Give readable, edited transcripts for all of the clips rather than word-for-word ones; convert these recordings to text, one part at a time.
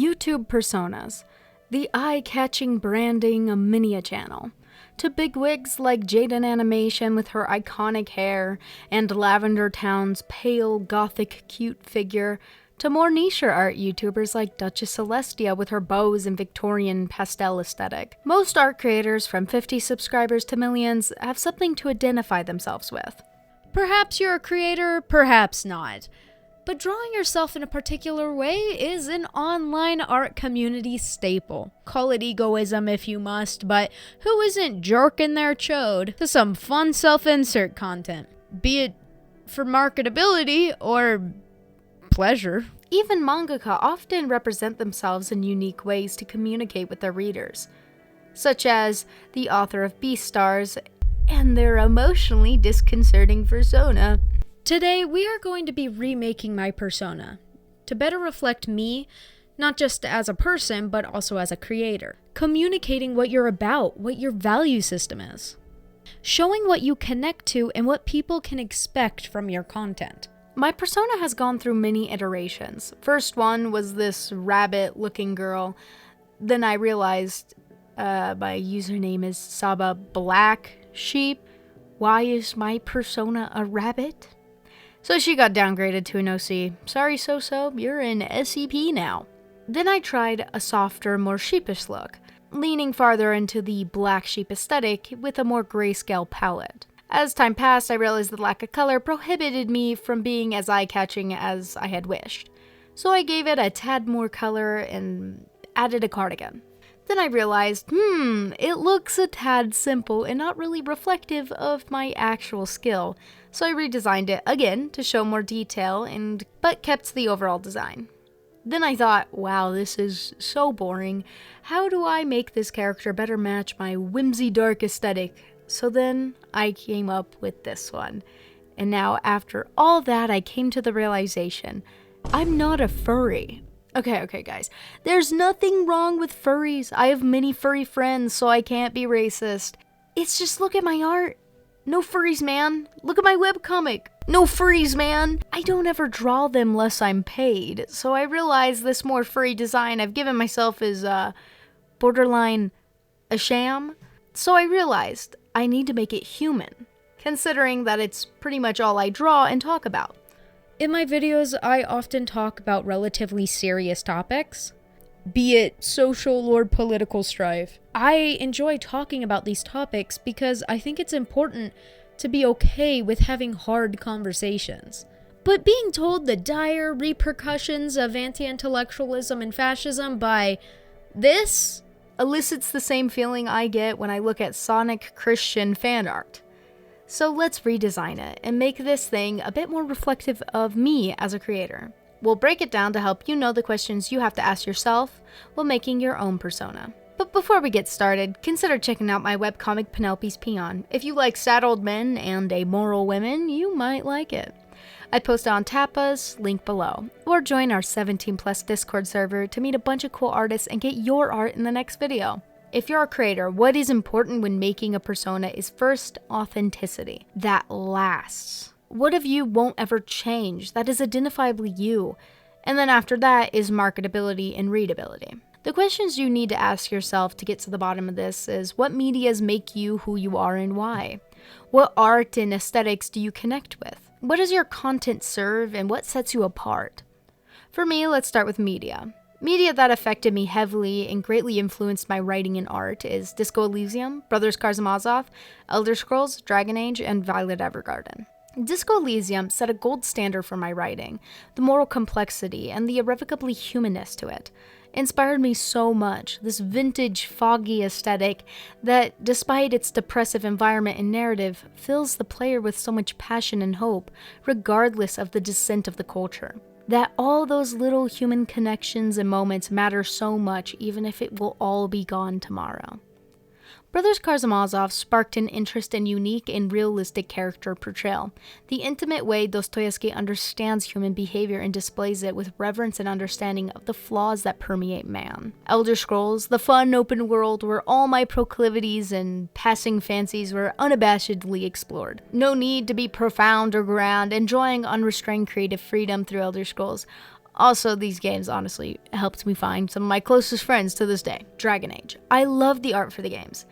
YouTube personas, the eye-catching branding of mini channel, to bigwigs like Jaden Animation with her iconic hair and Lavender Town's pale, gothic, cute figure, to more niche art YouTubers like Duchess Celestia with her bows and Victorian pastel aesthetic. Most art creators from 50 subscribers to millions have something to identify themselves with. Perhaps you're a creator, perhaps not. But drawing yourself in a particular way is an online art community staple. Call it egoism if you must, but who isn't jerking their chode to some fun self-insert content? Be it for marketability or pleasure. Even mangaka often represent themselves in unique ways to communicate with their readers, such as the author of Beastars and their emotionally disconcerting fursona. Today, we are going to be remaking my persona to better reflect me, not just as a person, but also as a creator. Communicating what you're about, what your value system is. Showing what you connect to and what people can expect from your content. My persona has gone through many iterations. First one was this rabbit-looking girl. Then I realized my username is Saba Black Sheep. Why is my persona a rabbit? So she got downgraded to an OC. Sorry, So-So, you're an SCP now. Then I tried a softer, more sheepish look, leaning farther into the black sheep aesthetic with a more grayscale palette. As time passed, I realized the lack of color prohibited me from being as eye-catching as I had wished. So I gave it a tad more color and added a cardigan. Then I realized, it looks a tad simple and not really reflective of my actual skill. So I redesigned it again to show more detail but kept the overall design. Then I thought, wow, this is so boring. How do I make this character better match my whimsy dark aesthetic? So then I came up with this one. And now after all that, I came to the realization, I'm not a furry. Okay, guys. There's nothing wrong with furries. I have many furry friends, so I can't be racist. It's just look at my art. No furries, man. Look at my webcomic. No furries, man. I don't ever draw them unless I'm paid. So I realized this more furry design I've given myself is borderline a sham. So I realized I need to make it human, considering that it's pretty much all I draw and talk about. In my videos, I often talk about relatively serious topics, be it social or political strife. I enjoy talking about these topics because I think it's important to be okay with having hard conversations. But being told the dire repercussions of anti-intellectualism and fascism by this elicits the same feeling I get when I look at Sonic Christian fan art. So let's redesign it and make this thing a bit more reflective of me as a creator. We'll break it down to help you know the questions you have to ask yourself while making your own persona. But before we get started, consider checking out my webcomic Penelope's Peon. If you like sad old men and amoral women, you might like it. I post it on Tapas, link below. Or join our 17+ Discord server to meet a bunch of cool artists and get your art in the next video. If you're a creator, what is important when making a persona is first authenticity. That lasts. What of you won't ever change? That is identifiably you. And then after that is marketability and readability. The questions you need to ask yourself to get to the bottom of this is, what medias make you who you are and why? What art and aesthetics do you connect with? What does your content serve and what sets you apart? For me, let's start with media. Media that affected me heavily and greatly influenced my writing and art is Disco Elysium, Brothers Karamazov, Elder Scrolls, Dragon Age, and Violet Evergarden. Disco Elysium set a gold standard for my writing. The moral complexity and the irrevocably humanness to it inspired me so much. This vintage, foggy aesthetic that, despite its depressive environment and narrative, fills the player with so much passion and hope, regardless of the descent of the culture. That all those little human connections and moments matter so much, even if it will all be gone tomorrow. Brothers Karamazov sparked an interest in unique and realistic character portrayal, the intimate way Dostoevsky understands human behavior and displays it with reverence and understanding of the flaws that permeate man. Elder Scrolls, the fun open world where all my proclivities and passing fancies were unabashedly explored. No need to be profound or grand, enjoying unrestrained creative freedom through Elder Scrolls. Also, these games honestly helped me find some of my closest friends to this day. Dragon Age. I love the art for the games.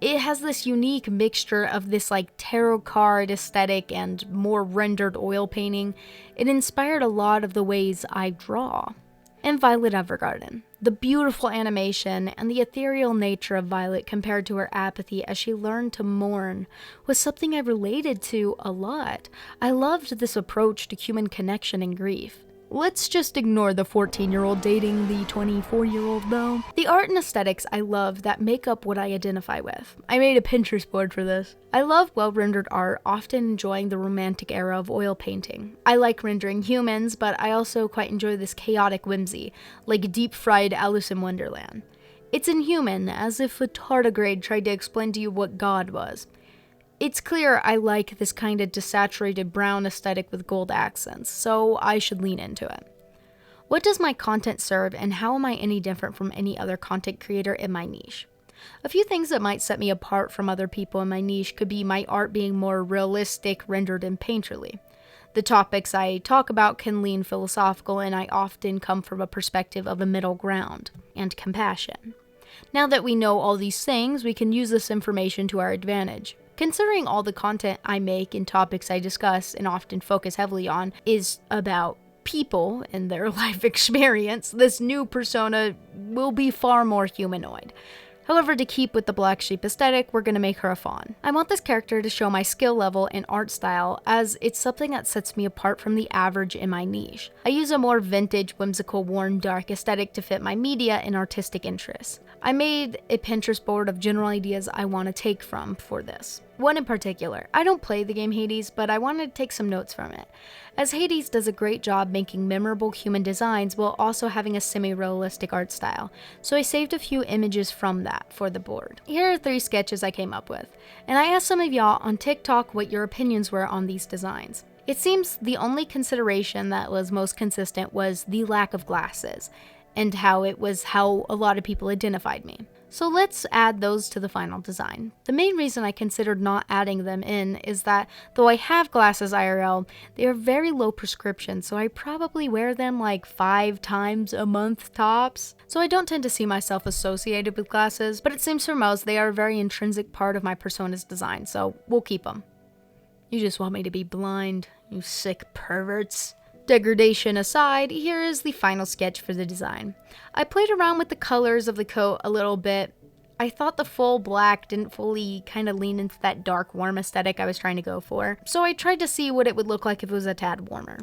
It has this unique mixture of this like tarot card aesthetic and more rendered oil painting. It inspired a lot of the ways I draw. And Violet Evergarden. The beautiful animation and the ethereal nature of Violet compared to her apathy as she learned to mourn was something I related to a lot. I loved this approach to human connection and grief. Let's just ignore the 14-year-old dating the 24-year-old though. The art and aesthetics I love that make up what I identify with. I made a Pinterest board for this. I love well-rendered art, often enjoying the romantic era of oil painting. I like rendering humans, but I also quite enjoy this chaotic whimsy, like deep-fried Alice in Wonderland. It's inhuman, as if a tardigrade tried to explain to you what God was. It's clear I like this kind of desaturated brown aesthetic with gold accents, so I should lean into it. What does my content serve, and how am I any different from any other content creator in my niche? A few things that might set me apart from other people in my niche could be my art being more realistic, rendered, and painterly. The topics I talk about can lean philosophical, and I often come from a perspective of a middle ground and compassion. Now that we know all these things, we can use this information to our advantage. Considering all the content I make and topics I discuss and often focus heavily on is about people and their life experience, this new persona will be far more humanoid. However, to keep with the black sheep aesthetic, we're going to make her a fawn. I want this character to show my skill level and art style, as it's something that sets me apart from the average in my niche. I use a more vintage, whimsical, worn, dark aesthetic to fit my media and artistic interests. I made a Pinterest board of general ideas I want to take from for this. One in particular. I don't play the game Hades, but I wanted to take some notes from it, as Hades does a great job making memorable human designs while also having a semi-realistic art style, so I saved a few images from that for the board. Here are 3 sketches I came up with, and I asked some of y'all on TikTok what your opinions were on these designs. It seems the only consideration that was most consistent was the lack of glasses, and how it was how a lot of people identified me. So let's add those to the final design. The main reason I considered not adding them in is that though I have glasses IRL, they are very low prescription, so I probably wear them like 5 times a month tops. So I don't tend to see myself associated with glasses, but it seems for most they are a very intrinsic part of my persona's design, so we'll keep them. You just want me to be blind, you sick perverts. Degradation aside, here is the final sketch for the design. I played around with the colors of the coat a little bit. I thought the full black didn't fully kind of lean into that dark warm aesthetic I was trying to go for, so I tried to see what it would look like if it was a tad warmer.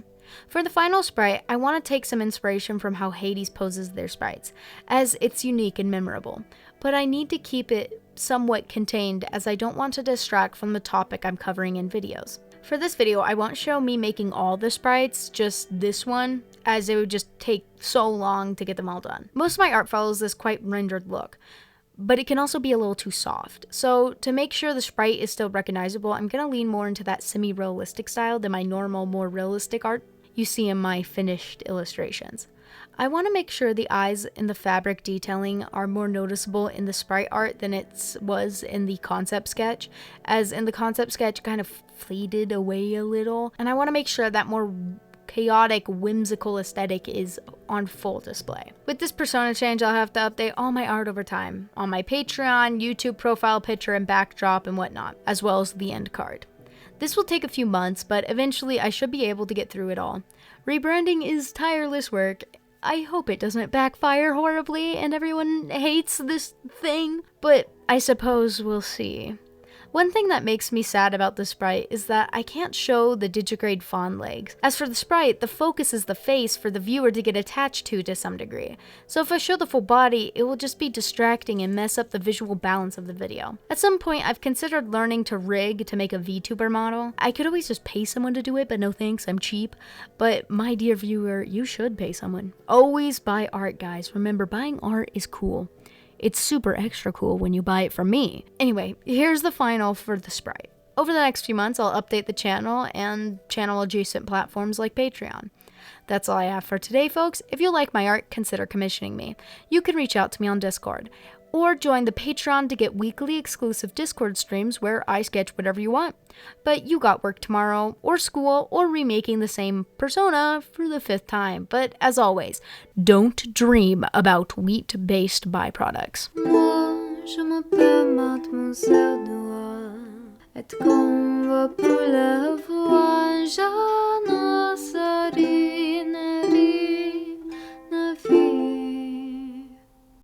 For the final sprite, I want to take some inspiration from how Hades poses their sprites, as it's unique and memorable, but I need to keep it somewhat contained as I don't want to distract from the topic I'm covering in videos. For this video, I won't show me making all the sprites, just this one, as it would just take so long to get them all done. Most of my art follows this quite rendered look, but it can also be a little too soft. So to make sure the sprite is still recognizable, I'm going to lean more into that semi-realistic style than my normal, more realistic art you see in my finished illustrations. I want to make sure the eyes and the fabric detailing are more noticeable in the sprite art than it was in the concept sketch, as in the concept sketch kind of faded away a little, and I want to make sure that more chaotic, whimsical aesthetic is on full display. With this persona change, I'll have to update all my art over time, on my Patreon, YouTube profile picture and backdrop and whatnot, as well as the end card. This will take a few months, but eventually I should be able to get through it all. Rebranding is tireless work. I hope it doesn't backfire horribly and everyone hates this thing, but I suppose we'll see. One thing that makes me sad about the sprite is that I can't show the digigrade fawn legs. As for the sprite, the focus is the face for the viewer to get attached to some degree. So if I show the full body, it will just be distracting and mess up the visual balance of the video. At some point, I've considered learning to rig to make a VTuber model. I could always just pay someone to do it, but no thanks, I'm cheap. But my dear viewer, you should pay someone. Always buy art, guys. Remember, buying art is cool. It's super extra cool when you buy it from me. Anyway, here's the final for the sprite. Over the next few months, I'll update the channel and channel adjacent platforms like Patreon. That's all I have for today, folks. If you like my art, consider commissioning me. You can reach out to me on Discord. Or join the Patreon to get weekly exclusive Discord streams where I sketch whatever you want. But you got work tomorrow, or school, or remaking the same persona for the 5th time. But as always, don't dream about wheat-based byproducts. Moi, je m'appelle mademoiselle Noire, et qu'on va pour la voix,